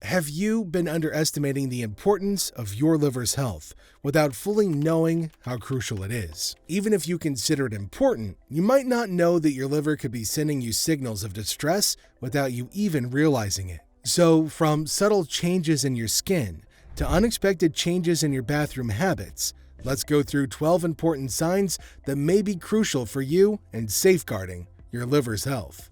Have you been underestimating the importance of your liver's health without fully knowing how crucial it is? Even if you consider it important, you might not know that your liver could be sending you signals of distress without you even realizing it. So, from subtle changes in your skin to unexpected changes in your bathroom habits, let's go through 12 important signs that may be crucial for you in safeguarding your liver's health.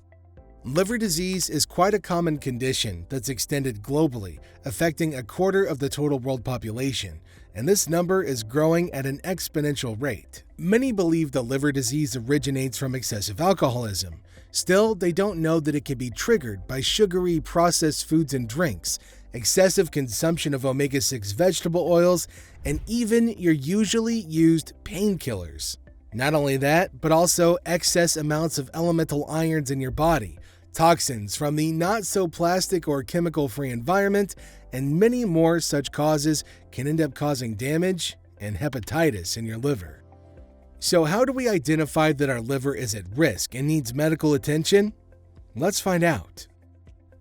Liver disease is quite a common condition that's extended globally, affecting a quarter of the total world population, and this number is growing at an exponential rate. Many believe that liver disease originates from excessive alcoholism. Still, they don't know that it can be triggered by sugary processed foods and drinks, excessive consumption of omega-6 vegetable oils, and even your usually used painkillers. Not only that, but also excess amounts of elemental irons in your body, toxins from the not-so-plastic or chemical-free environment, and many more such causes can end up causing damage and hepatitis in your liver. So how do we identify that our liver is at risk and needs medical attention? Let's find out.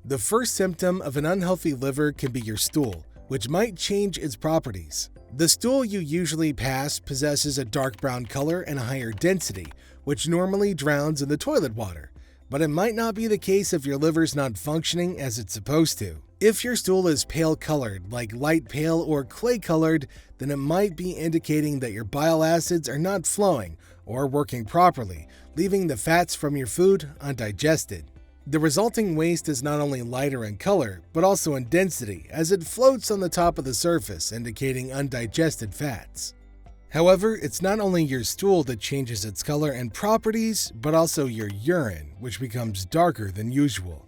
The first symptom of an unhealthy liver can be your stool, which might change its properties. The stool you usually pass possesses a dark brown color and a higher density, which normally drowns in the toilet water. But it might not be the case if your liver's not functioning as it's supposed to. If your stool is pale colored, like light pale or clay colored, then it might be indicating that your bile acids are not flowing or working properly, leaving the fats from your food undigested. The resulting waste is not only lighter in color, but also in density, as it floats on the top of the surface, indicating undigested fats. However, it's not only your stool that changes its color and properties, but also your urine, which becomes darker than usual.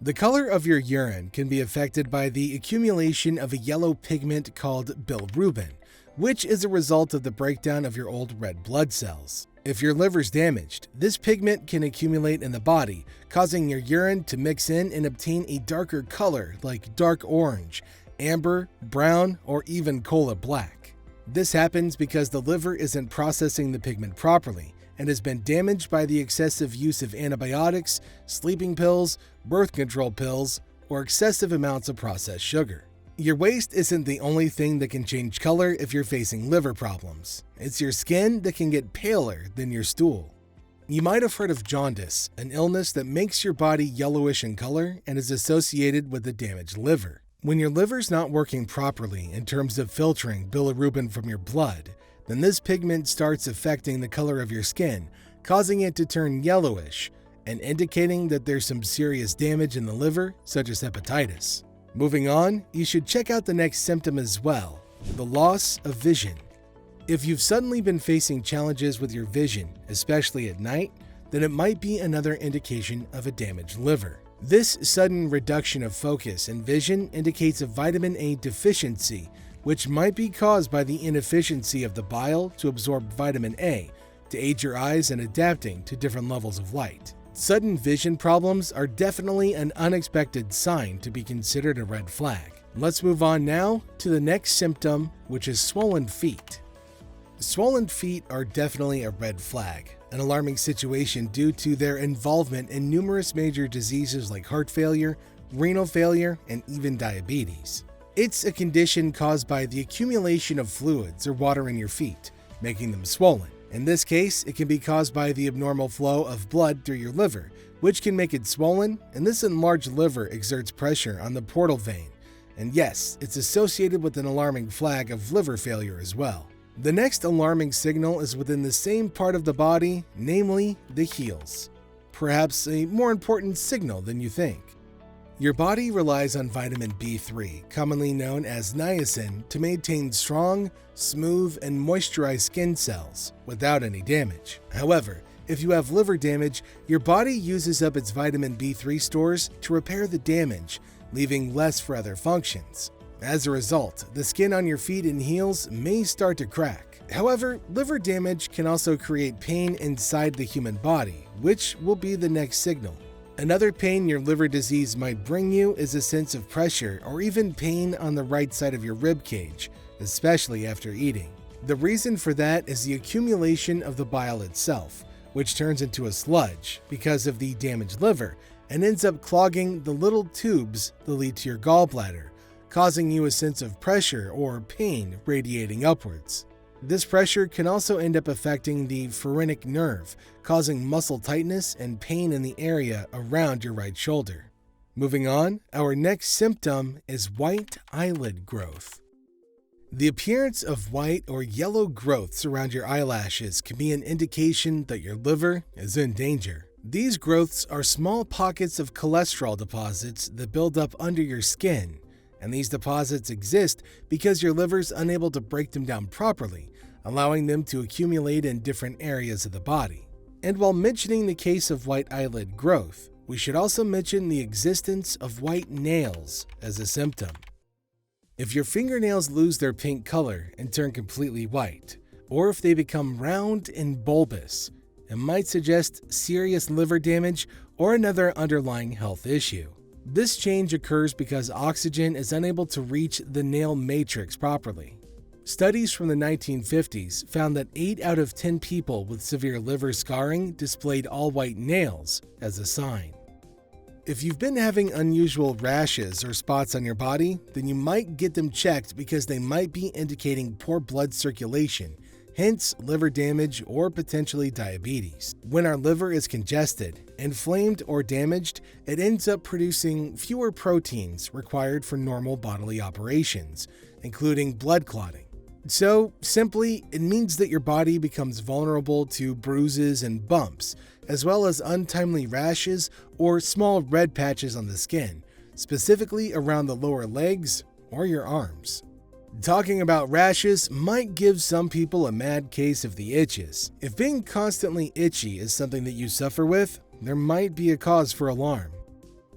The color of your urine can be affected by the accumulation of a yellow pigment called bilirubin, which is a result of the breakdown of your old red blood cells. If your liver's damaged, this pigment can accumulate in the body, causing your urine to mix in and obtain a darker color like dark orange, amber, brown, or even cola black. This happens because the liver isn't processing the pigment properly and has been damaged by the excessive use of antibiotics, sleeping pills, birth control pills, or excessive amounts of processed sugar. Your waste isn't the only thing that can change color if you're facing liver problems. It's your skin that can get paler than your stool. You might have heard of jaundice, an illness that makes your body yellowish in color and is associated with a damaged liver. When your liver's not working properly in terms of filtering bilirubin from your blood, then this pigment starts affecting the color of your skin, causing it to turn yellowish and indicating that there's some serious damage in the liver, such as hepatitis. Moving on, you should check out the next symptom as well, the loss of vision. If you've suddenly been facing challenges with your vision, especially at night, then it might be another indication of a damaged liver. This sudden reduction of focus and vision indicates a vitamin A deficiency, which might be caused by the inefficiency of the bile to absorb vitamin A to aid your eyes in adapting to different levels of light. Sudden vision problems are definitely an unexpected sign to be considered a red flag. Let's move on now to the next symptom, which is swollen feet. Swollen feet are definitely a red flag, an alarming situation due to their involvement in numerous major diseases like heart failure, renal failure, and even diabetes. It's a condition caused by the accumulation of fluids or water in your feet, making them swollen. In this case, it can be caused by the abnormal flow of blood through your liver, which can make it swollen, and this enlarged liver exerts pressure on the portal vein. And yes, it's associated with an alarming flag of liver failure as well. The next alarming signal is within the same part of the body, namely the heels. Perhaps a more important signal than you think. Your body relies on vitamin B3, commonly known as niacin, to maintain strong, smooth, and moisturized skin cells without any damage. However, if you have liver damage, your body uses up its vitamin B3 stores to repair the damage, leaving less for other functions. As a result, the skin on your feet and heels may start to crack. However, liver damage can also create pain inside the human body, which will be the next signal. Another pain your liver disease might bring you is a sense of pressure or even pain on the right side of your rib cage, especially after eating. The reason for that is the accumulation of the bile itself, which turns into a sludge because of the damaged liver, and ends up clogging the little tubes that lead to your gallbladder, causing you a sense of pressure or pain radiating upwards. This pressure can also end up affecting the phrenic nerve, causing muscle tightness and pain in the area around your right shoulder. Moving on, our next symptom is white eyelid growth. The appearance of white or yellow growths around your eyelashes can be an indication that your liver is in danger. These growths are small pockets of cholesterol deposits that build up under your skin, and these deposits exist because your liver's unable to break them down properly, allowing them to accumulate in different areas of the body. And while mentioning the case of white eyelid growth, we should also mention the existence of white nails as a symptom. If your fingernails lose their pink color and turn completely white, or if they become round and bulbous, it might suggest serious liver damage or another underlying health issue. This change occurs because oxygen is unable to reach the nail matrix properly. Studies from the 1950s found that 8 out of 10 people with severe liver scarring displayed all-white nails as a sign. If you've been having unusual rashes or spots on your body, then you might get them checked because they might be indicating poor blood circulation, hence liver damage or potentially diabetes. When our liver is congested, inflamed, or damaged, it ends up producing fewer proteins required for normal bodily operations, including blood clotting. So, simply, it means that your body becomes vulnerable to bruises and bumps, as well as untimely rashes or small red patches on the skin, specifically around the lower legs or your arms. Talking about rashes might give some people a mad case of the itches. If being constantly itchy is something that you suffer with, there might be a cause for alarm.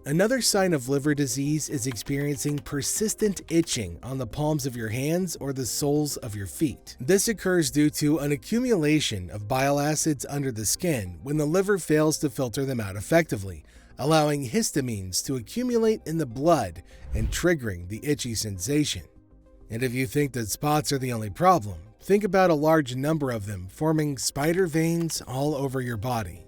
Another sign of liver disease is experiencing persistent itching on the palms of your hands or the soles of your feet. This occurs due to an accumulation of bile acids under the skin when the liver fails to filter them out effectively, allowing histamines to accumulate in the blood and triggering the itchy sensation. And if you think that spots are the only problem, think about a large number of them forming spider veins all over your body.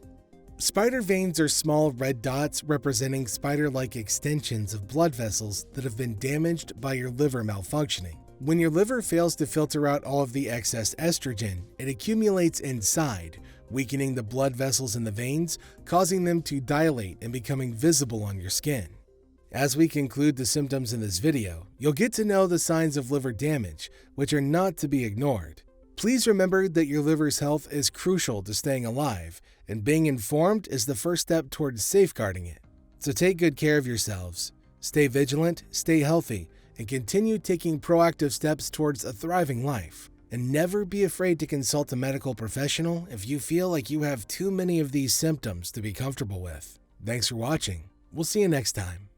Spider veins are small red dots representing spider-like extensions of blood vessels that have been damaged by your liver malfunctioning. When your liver fails to filter out all of the excess estrogen, it accumulates inside, weakening the blood vessels in the veins, causing them to dilate and becoming visible on your skin. As we conclude the symptoms in this video, you'll get to know the signs of liver damage, which are not to be ignored. Please remember that your liver's health is crucial to staying alive, and being informed is the first step towards safeguarding it. So take good care of yourselves, stay vigilant, stay healthy, and continue taking proactive steps towards a thriving life. And never be afraid to consult a medical professional if you feel like you have too many of these symptoms to be comfortable with. Thanks for watching. We'll see you next time.